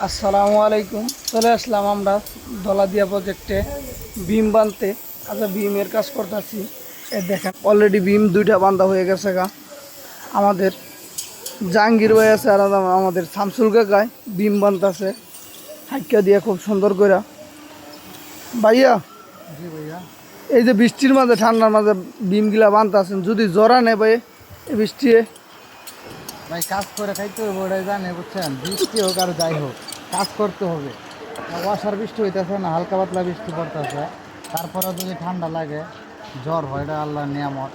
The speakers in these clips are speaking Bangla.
আসসালামু আলাইকুম। চলে আসলাম আমরা দলাদিয়া প্রজেক্টে বিম বানতে। আচ্ছা, বিমের কাজ করতেছি। এ দেখেন, অলরেডি বিম দুইটা বান্ধা হয়ে গেছে গা। আমাদের জাহাঙ্গীর ভাই আছে আর আমাদের শামসুল কাকায় বিম বানতেছে হাইকা দিয়ে খুব সুন্দর করে। ভাইয়া, জি ভাইয়া। এই যে বৃষ্টির মাঝে ঠান্ডার মাঝে বিমগুলা বানতেছেন, যদি জরা নেই ভাই এই বৃষ্টি। ভাই কাজ করে খাইতে হবে, ওটাই জানে বুঝছেন। বৃষ্টি হোক আর যাই হোক কাজ করতে হবে। অসার বৃষ্টি হইতেছে না, হালকা পাতলা বৃষ্টি পড়তেছে, তারপরে যদি ঠান্ডা লাগে জ্বর হয়, এটা আল্লাহর নিয়ামত,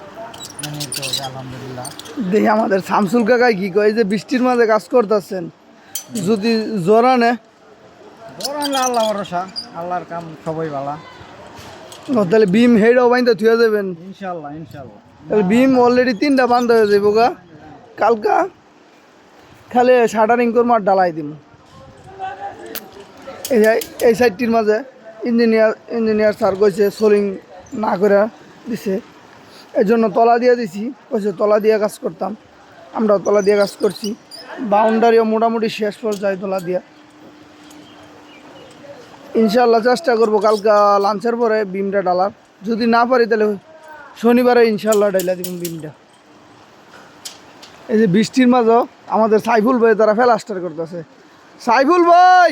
মেনে নিতে হবে আলহামদুলিল্লাহ। দেখি আমাদের শামসুল কাকায় কি কয়, এই যে বৃষ্টির মাঝে কাজ করতেছেন, যদি জরা নেয়। জ্বর আনলে আল্লাহ ভরসা, আল্লাহর কাম সবই ভালা। তাহলে বিম হেডও বাইন্দা থুয়ে যাবেন। ইনশাল্লাহ ইনশাল্লাহ। তাহলে বিম অলরেডি 3টা বান্ধ হয়ে যাবো গা। কালকা খালি শাটারিং করবো আর ডালাই দিম। এই সাইডটির মাঝে ইঞ্জিনিয়ার স্যার কইছে সোলিং না করে দিছে, এই জন্য তলা দিয়ে দিছি। কইছে তলা দিয়ে কাজ করতাম, আমরা তলা দিয়ে কাজ করছি। বাউন্ডারিও মোটামুটি শেষ পর্যায়ে তলা দিয়া। ইনশাল্লাহ চেষ্টা করবো কালকা লাঞ্চের পরে বিমটা ডালার। যদি না পারি তাহলে শনিবারে ইনশাল্লাহ ডাইলা দিব বিমটা। এই যে বৃষ্টির মাঝেও আমাদের সাইফুল ভাই তারা ফেলাস্টার করতেছে। সাইফুল ভাই!